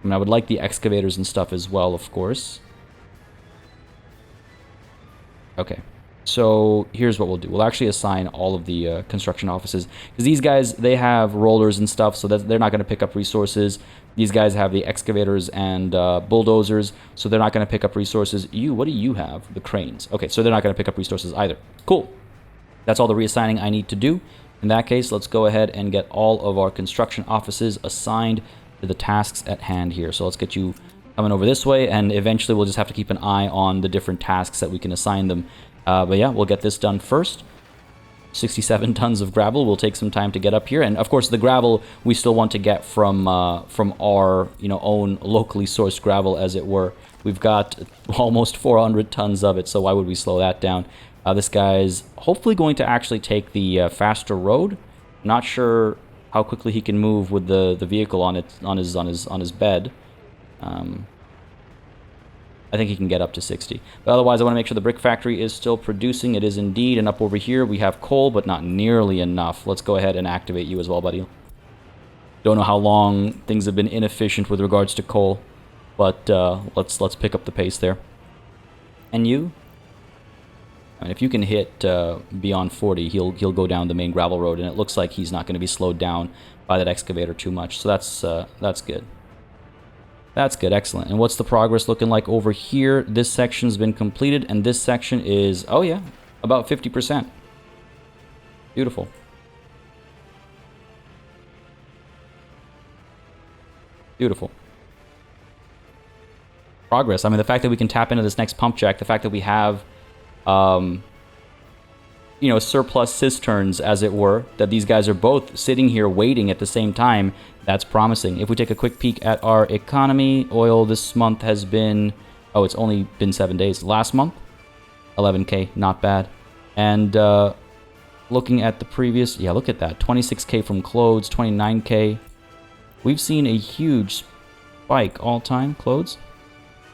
would like the excavators and stuff as well, of course. Okay, so here's what we'll do. We'll actually assign all of the construction offices. Because these guys, they have rollers and stuff, so that they're not going to pick up resources. These guys have the excavators and bulldozers, so they're not going to pick up resources. What do you have? The cranes. Okay, so they're not going to pick up resources either. Cool. That's all the reassigning I need to do. In that case, let's go ahead and get all of our construction offices assigned to the tasks at hand here. So let's get you coming over this way, and eventually we'll just have to keep an eye on the different tasks that we can assign them. But yeah, we'll get this done first. 67 tons of gravel will take some time to get up here, and of course the gravel we still want to get from our own locally sourced gravel, as it were. We've got almost 400 tons of it, so why would we slow that down? This guy's hopefully going to actually take the faster road. Not sure how quickly he can move with the vehicle on his bed. I think he can get up to 60. But otherwise, I want to make sure the brick factory is still producing. It is indeed. And up over here, we have coal, but not nearly enough. Let's go ahead and activate you as well, buddy. Don't know how long things have been inefficient with regards to coal, but let's pick up the pace there. And you? I mean, if you can hit beyond 40, he'll go down the main gravel road, and it looks like he's not going to be slowed down by that excavator too much. So that's good. That's good, excellent. And what's the progress looking like over here? This section's been completed, and this section is, oh yeah, about 50%. Beautiful. Beautiful. Progress. I mean, the fact that we can tap into this next pump jack, the fact that we have, surplus cisterns, as it were, that these guys are both sitting here waiting at the same time, that's promising. If we take a quick peek at our economy, oil this month has been, oh, it's only been 7 days. Last month, 11K, not bad. And looking at the previous, yeah, look at that, 26K from clothes, 29K. We've seen a huge spike all time, clothes.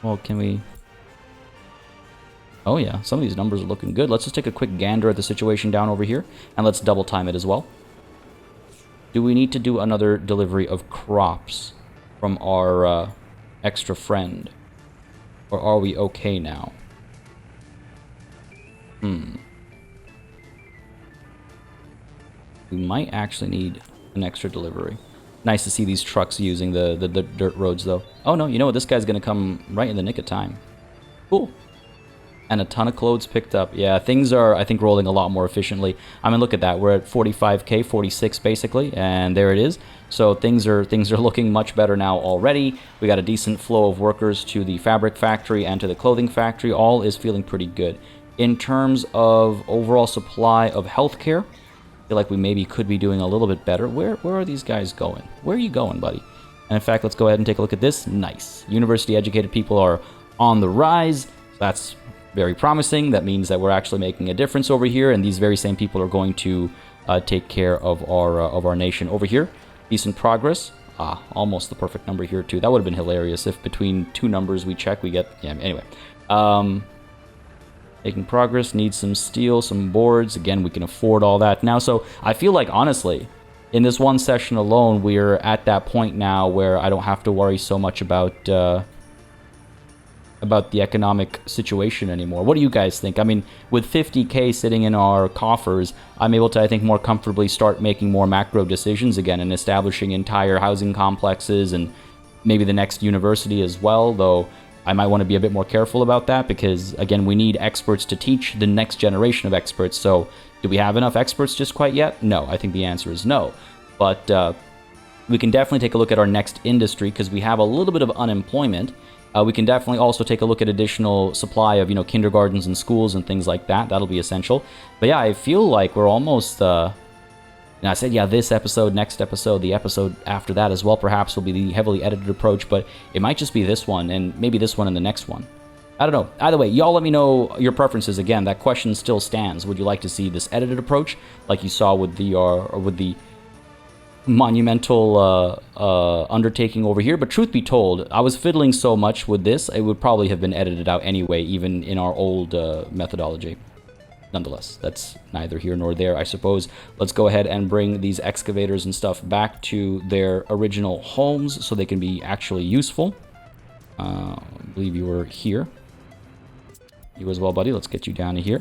Well, can we... Oh yeah, some of these numbers are looking good. Let's just take a quick gander at the situation down over here, and let's double time it as well. Do we need to do another delivery of crops from our extra friend? Or are we okay now? We might actually need an extra delivery. Nice to see these trucks using the dirt roads, though. Oh no, you know what? This guy's going to come right in the nick of time. Cool. And a ton of clothes picked up. Yeah, things are, I think, rolling a lot more efficiently. I mean, look at that. We're at 45K, 46 basically, and there it is. So things are looking much better now already. We got a decent flow of workers to the fabric factory and to the clothing factory. All is feeling pretty good. In terms of overall supply of healthcare, I feel like we maybe could be doing a little bit better. Where are these guys going? Where are you going, buddy? And in fact, let's go ahead and take a look at this. Nice. University-educated people are on the rise. That's very promising. That means that we're actually making a difference over here, and these very same people are going to take care of our nation over here. Decent progress. Almost the perfect number here too. That would have been hilarious if between two numbers we check, we get, yeah, anyway. Making progress, need some steel, some boards. Again, we can afford all that now. So I feel like, honestly, in this one session alone, we're at that point now where I don't have to worry so much about the economic situation anymore. What do you guys think? I mean, with 50K sitting in our coffers, I'm able to, I think, more comfortably start making more macro decisions again and establishing entire housing complexes and maybe the next university as well, though I might want to be a bit more careful about that because, again, we need experts to teach the next generation of experts. So do we have enough experts just quite yet? No, I think the answer is no. But we can definitely take a look at our next industry because we have a little bit of unemployment. We can definitely also take a look at additional supply of, kindergartens and schools and things like that. That'll be essential. But yeah, I feel like we're almost... and I said, yeah, this episode, next episode, the episode after that as well, perhaps will be the heavily edited approach, but it might just be this one, and maybe this one and the next one. I don't know. Either way, y'all let me know your preferences. Again, that question still stands. Would you like to see this edited approach, like you saw with the monumental undertaking over here? But truth be told, I was fiddling so much with this, it would probably have been edited out anyway, even in our old methodology. Nonetheless, that's neither here nor there, I suppose. Let's go ahead and bring these excavators and stuff back to their original homes so they can be actually useful. I believe you were here. You as well, buddy. Let's get you down to here.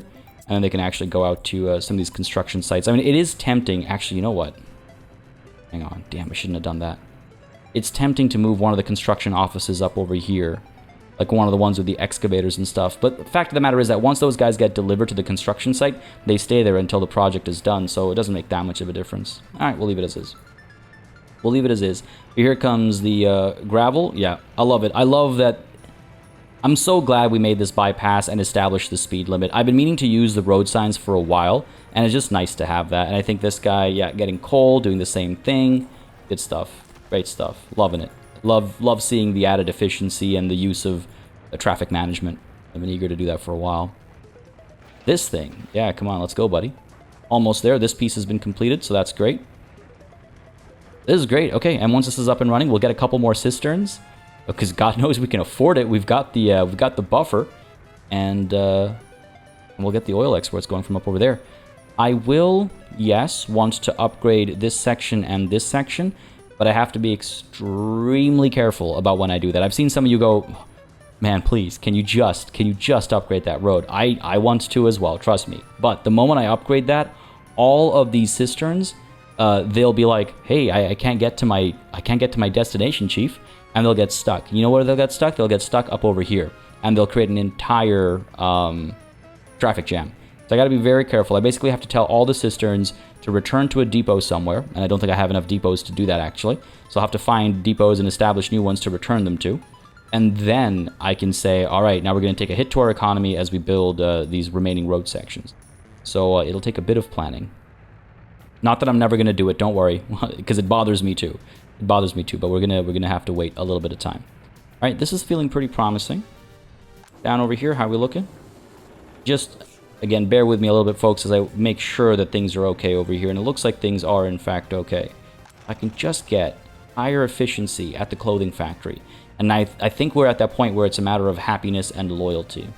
And then they can actually go out to some of these construction sites. I mean, it is tempting. Actually, you know what? Hang on. Damn, I shouldn't have done that. It's tempting to move one of the construction offices up over here. Like one of the ones with the excavators and stuff. But the fact of the matter is that once those guys get delivered to the construction site, they stay there until the project is done, so it doesn't make that much of a difference. Alright, we'll leave it as is. We'll leave it as is. Here comes the gravel. Yeah, I love it. I love that I'm so glad we made this bypass and established the speed limit. I've been meaning to use the road signs for a while, and it's just nice to have that. And I think this guy, yeah, getting coal, doing the same thing. Good stuff. Great stuff. Loving it. Love seeing the added efficiency and the use of traffic management. I've been eager to do that for a while. This thing. Yeah, come on, let's go, buddy. Almost there. This piece has been completed, so that's great. This is great. Okay, and once this is up and running, we'll get a couple more cisterns. Because God knows we can afford it. We've got the buffer, and we'll get the oil exports going from up over there. I will, yes, want to upgrade this section and this section, but I have to be extremely careful about when I do that. I've seen some of you go, man, please, can you just upgrade that road? I want to as well, trust me. But the moment I upgrade that, all of these cisterns, they'll be like, hey, I can't get to my destination, chief. And they'll get stuck. You know where they'll get stuck? They'll get stuck up over here. And they'll create an entire traffic jam. So I got to be very careful. I basically have to tell all the cisterns to return to a depot somewhere. And I don't think I have enough depots to do that, actually. So I'll have to find depots and establish new ones to return them to. And then I can say, all right, now we're going to take a hit to our economy as we build these remaining road sections. So it'll take a bit of planning. Not that I'm never going to do it, don't worry. Because it bothers me too. It bothers me too, but we're gonna have to wait a little bit of time. All right, this is feeling pretty promising. Down over here, how are we looking? Just, again, bear with me a little bit, folks, as I make sure that things are okay over here. And it looks like things are, in fact, okay. I can just get higher efficiency at the clothing factory. And I think we're at that point where it's a matter of happiness and loyalty.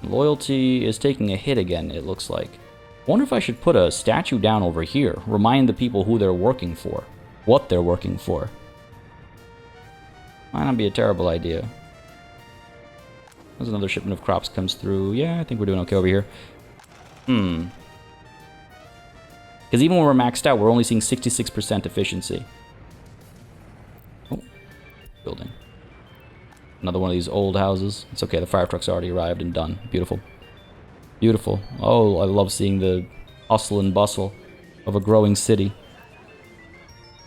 Loyalty is taking a hit again, it looks like. I wonder if I should put a statue down over here. Remind the people who they're working for. What they're working for. Might not be a terrible idea. There's another shipment of crops comes through. Yeah, I think we're doing okay over here. Because even when we're maxed out, we're only seeing 66% efficiency. Oh, building. Another one of these old houses. It's okay, the fire truck's already arrived and done. Beautiful. Beautiful. Oh, I love seeing the hustle and bustle of a growing city.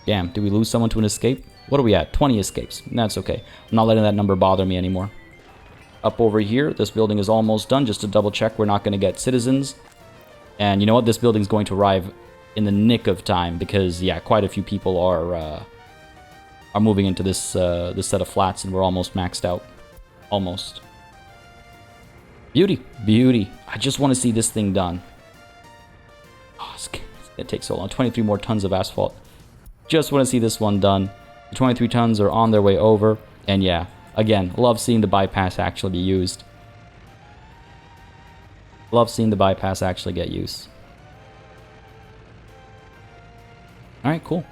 Damn, did we lose someone to an escape? What are we at? 20 escapes. That's okay. I'm not letting that number bother me anymore. Up over here, this building is almost done. Just to double check, we're not going to get citizens. And you know what? This building's going to arrive in the nick of time because, yeah, quite a few people are moving into this set of flats, and we're almost maxed out. Almost. Beauty. Beauty. I just want to see this thing done. Oh, it's going to take so long. 23 more tons of asphalt. Just want to see this one done. The 23 tons are on their way over. And yeah, again, love seeing the bypass actually be used. Love seeing the bypass actually get use. Alright, cool.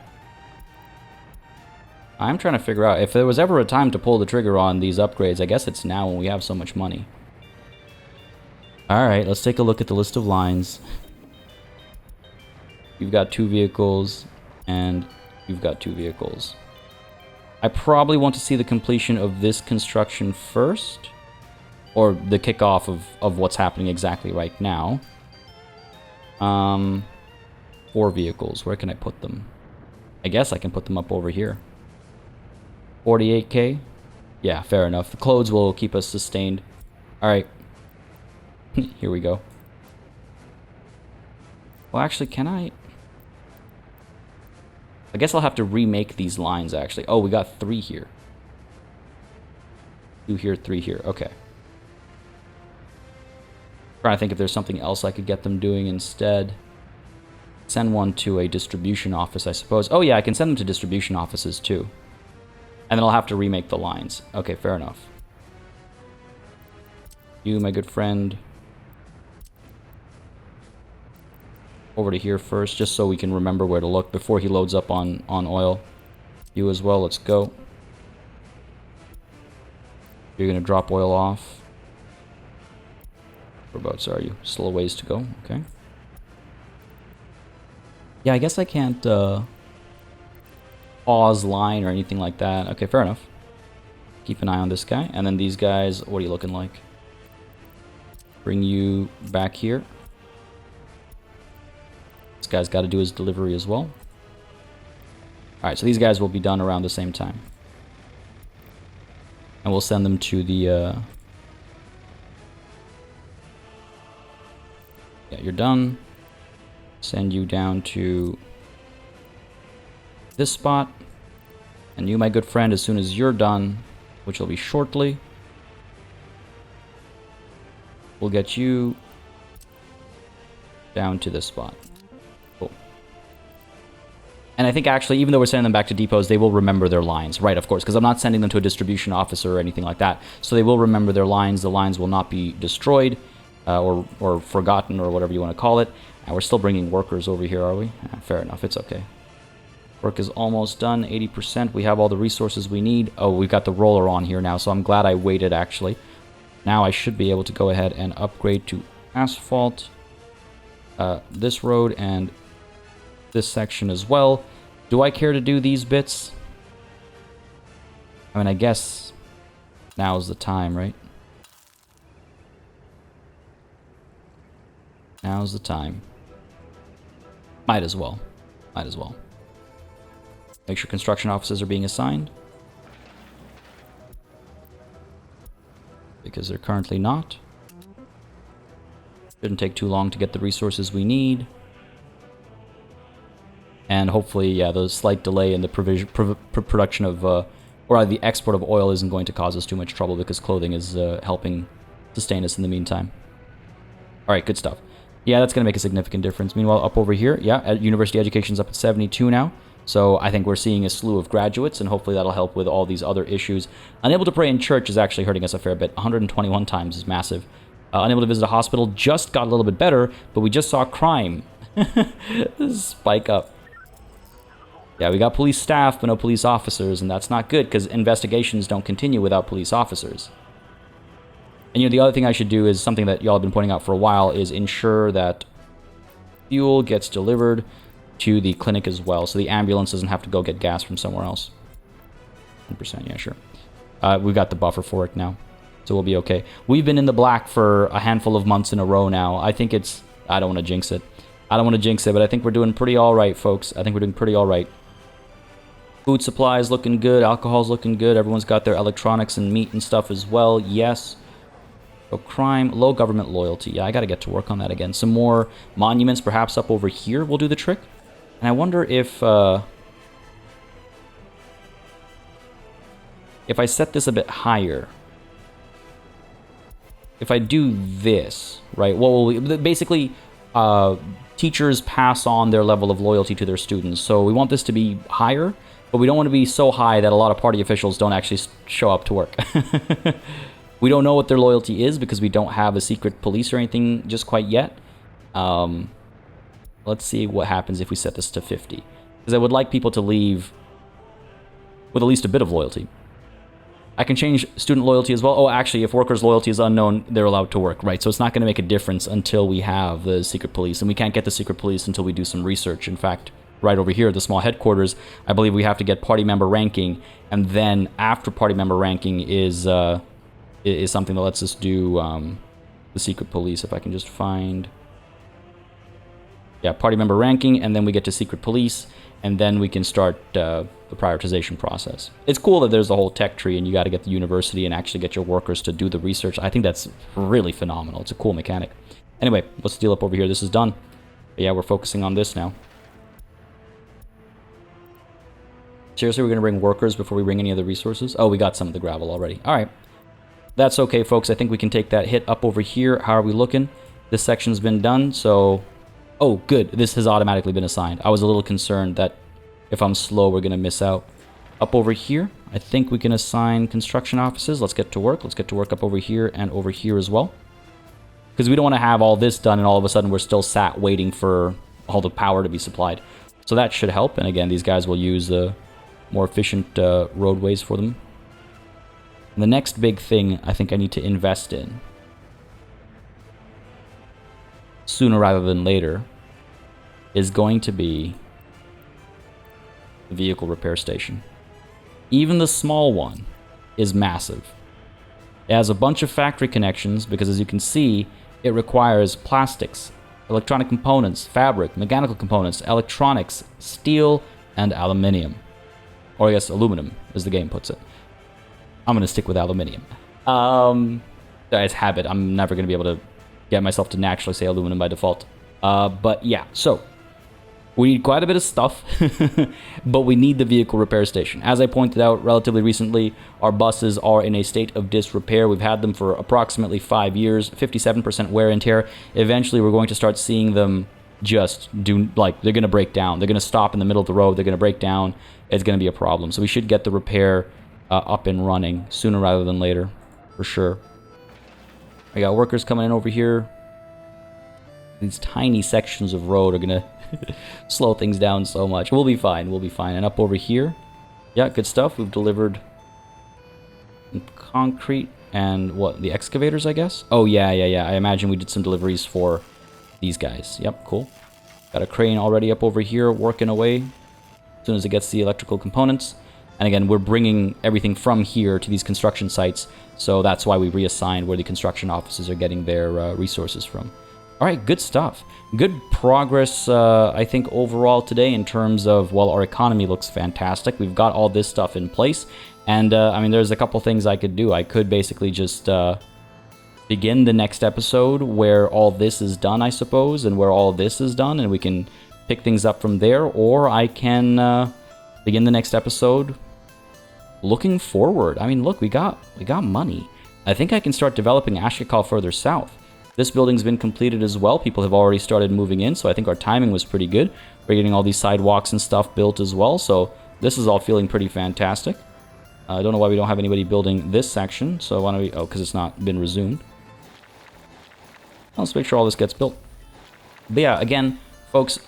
I'm trying to figure out, if there was ever a time to pull the trigger on these upgrades, I guess it's now when we have so much money. Alright, let's take a look at the list of lines. You've got 2 vehicles, and you've got 2 vehicles. I probably want to see the completion of this construction first, or the kickoff of what's happening exactly right now. 4 vehicles, where can I put them? I guess I can put them up over here. 48k? Yeah, fair enough. The clothes will keep us sustained. Alright. Here we go. Well, actually, can I guess I'll have to remake these lines, actually. Oh, we got 3 here. 2 here, 3 here. Okay. Trying to think if there's something else I could get them doing instead. Send one to a distribution office, I suppose. Oh, yeah, I can send them to distribution offices, too. And then I'll have to remake the lines. Okay, fair enough. You, my good friend. Over to here first, just so we can remember where to look before he loads up on oil. You as well, let's go. You're going to drop oil off. Whereabouts are you? Still a ways to go, okay. Yeah, I guess I can't pause line or anything like that. Okay, fair enough. Keep an eye on this guy. And then these guys, what are you looking like? Bring you back here. This guy's got to do his delivery as well. Alright, so these guys will be done around the same time. And we'll send them to the... Yeah, you're done. Send you down to this spot. And you, my good friend, as soon as you're done, which will be shortly, we'll get you down to this spot. Cool. And I think actually, even though we're sending them back to depots, they will remember their lines. Right, of course, because I'm not sending them to a distribution officer or anything like that. So they will remember their lines. The lines will not be destroyed or forgotten or whatever you want to call it. And we're still bringing workers over here, are we? Fair enough, it's okay. Work is almost done, 80%. We have all the resources we need. Oh, we've got the roller on here now, so I'm glad I waited, actually. Now I should be able to go ahead and upgrade to asphalt this road and this section as well. Do I care to do these bits? I mean, I guess now's the time, right? Now's the time. Might as well. Might as well. Make sure construction offices are being assigned. Because they're currently not. Shouldn't take too long to get the resources we need. And hopefully, yeah, the slight delay in the production of, or the export of oil isn't going to cause us too much trouble because clothing is helping sustain us in the meantime. Alright, good stuff. Yeah, that's going to make a significant difference. Meanwhile, up over here, yeah, university education's up at 72 now. So I think we're seeing a slew of graduates, and hopefully that'll help with all these other issues. Unable to pray in church is actually hurting us a fair bit. 121 times is massive. Unable to visit a hospital just got a little bit better, but we just saw crime spike up. Yeah, we got police staff, but no police officers, and that's not good, because investigations don't continue without police officers. And, you know, the other thing I should do is something that y'all have been pointing out for a while, is ensure that fuel gets delivered to the clinic as well, so the ambulance doesn't have to go get gas from somewhere else. 100%, yeah, sure. We've got the buffer for it now, so we'll be okay. We've been in the black for a handful of months in a row now. I think it's... I don't want to jinx it. I don't want to jinx it, but I think we're doing pretty alright, folks. I think we're doing pretty alright. Food supplies looking good. Alcohol's looking good. Everyone's got their electronics and meat and stuff as well. Yes. So crime, low government loyalty. Yeah, I gotta get to work on that again. Some more monuments, perhaps up over here, will do the trick. And I wonder if I set this a bit higher, if I do this, right? Well, basically, teachers pass on their level of loyalty to their students. So we want this to be higher, but we don't want to be so high that a lot of party officials don't actually show up to work. We don't know what their loyalty is because we don't have a secret police or anything just quite yet. Let's see what happens if we set this to 50. Because I would like people to leave with at least a bit of loyalty. I can change student loyalty as well. Oh, actually, if workers' loyalty is unknown, they're allowed to work, right? So it's not going to make a difference until we have the secret police. And we can't get the secret police until we do some research. In fact, right over here, the small headquarters, I believe we have to get party member ranking. And then after party member ranking is something that lets us do the secret police. If I can just find... Yeah, party member ranking, and then we get to secret police, and then we can start the prioritization process. It's cool that there's a whole tech tree, and you got to get the university and actually get your workers to do the research. I think that's really phenomenal. It's a cool mechanic. Anyway, let's deal up over here. This is done. But yeah, we're focusing on this now. Seriously, we're going to bring workers before we bring any other resources? Oh, we got some of the gravel already. All right. That's okay, folks. I think we can take that hit up over here. How are we looking? This section's been done, so... Oh, good. This has automatically been assigned. I was a little concerned that if I'm slow, we're going to miss out. Up over here, I think we can assign construction offices. Let's get to work. Let's get to work up over here and over here as well. Because we don't want to have all this done and all of a sudden we're still sat waiting for all the power to be supplied. So that should help. And again, these guys will use more efficient roadways for them. And the next big thing I think I need to invest in, sooner rather than later, is going to be the vehicle repair station. Even the small one is massive. It has a bunch of factory connections because, as you can see, it requires plastics, electronic components, fabric, mechanical components, electronics, steel, and aluminium. Or I guess aluminum, as the game puts it. I'm going to stick with aluminium. It's habit. I'm never going to be able to get myself to naturally say aluminum by default. But yeah, so we need quite a bit of stuff, but we need the vehicle repair station. As I pointed out relatively recently, our buses are in a state of disrepair. We've had them for approximately 5 years, 57% wear and tear. Eventually, we're going to start seeing them just do, like, they're going to break down. They're going to stop in the middle of the road. They're going to break down. It's going to be a problem. So we should get the repair up and running sooner rather than later, for sure. I got workers coming in over here. These tiny sections of road are going to slow things down so much. We'll be fine. We'll be fine. And up over here, yeah, good stuff. We've delivered concrete and what, the excavators, I guess? Oh, yeah. I imagine we did some deliveries for these guys. Yep, cool. Got a crane already up over here working away as soon as it gets the electrical components. And again, we're bringing everything from here to these construction sites, so that's why we reassigned where the construction offices are getting their resources from. All right, good stuff. Good progress, I think, overall today in terms of, well, our economy looks fantastic. We've got all this stuff in place. And, I mean, there's a couple things I could do. I could basically just begin the next episode where all this is done, I suppose, and where all this is done, and we can pick things up from there. Or I can begin the next episode looking forward. I mean, look, we got money. I think I can start developing Ashkakal further south. This building's been completed as well. People have already started moving in, so I think our timing was pretty good. We're getting all these sidewalks and stuff built as well, so this is all feeling pretty fantastic. I don't know why we don't have anybody building this section, so why don't we... Oh, because it's not been resumed. Let's make sure all this gets built. But yeah, again, folks,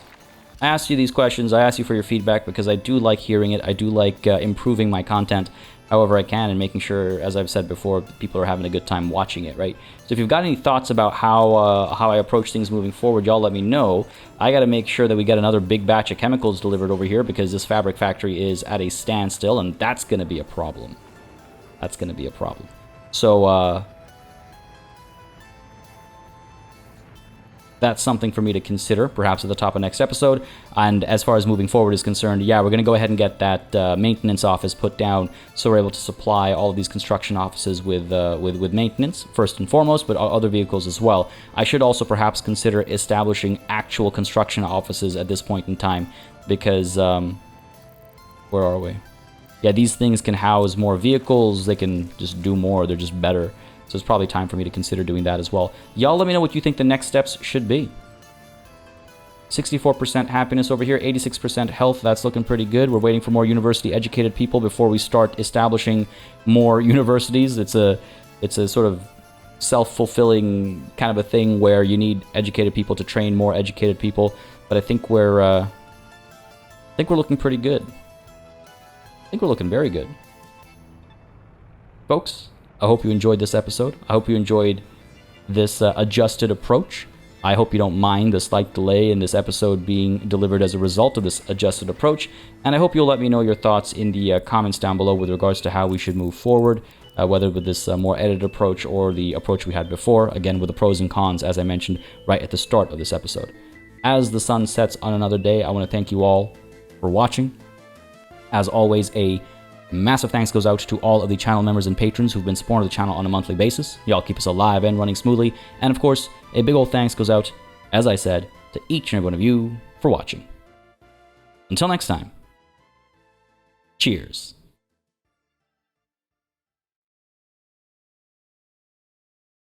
I asked you these questions. I asked you for your feedback because I do like hearing it. I do like improving my content however I can and making sure, as I've said before, people are having a good time watching it, right? So if you've got any thoughts about how I approach things moving forward, y'all let me know. I got to make sure that we get another big batch of chemicals delivered over here because this fabric factory is at a standstill, and that's going to be a problem. That's going to be a problem. So, that's something for me to consider, perhaps at the top of next episode. And as far as moving forward is concerned, yeah, we're going to go ahead and get that maintenance office put down so we're able to supply all of these construction offices with maintenance, first and foremost, but other vehicles as well. I should also perhaps consider establishing actual construction offices at this point in time because, where are we? Yeah, these things can house more vehicles. They can just do more. They're just better. So it's probably time for me to consider doing that as well. Y'all let me know what you think the next steps should be. 64% happiness over here, 86% health. That's looking pretty good. We're waiting for more university-educated people before we start establishing more universities. It's a sort of self-fulfilling kind of a thing where you need educated people to train more educated people. But I think we're looking pretty good. I think we're looking very good. Folks, I hope you enjoyed this episode. I hope you enjoyed this adjusted approach. I hope you don't mind the slight delay in this episode being delivered as a result of this adjusted approach. And I hope you'll let me know your thoughts in the comments down below with regards to how we should move forward, whether with this more edited approach or the approach we had before, again with the pros and cons, as I mentioned right at the start of this episode. As the sun sets on another day, I want to thank you all for watching. As always, a massive thanks goes out to all of the channel members and patrons who've been supporting the channel on a monthly basis. Y'all keep us alive and running smoothly. And of course, a big old thanks goes out, as I said, to each and every one of you for watching. Until next time, cheers.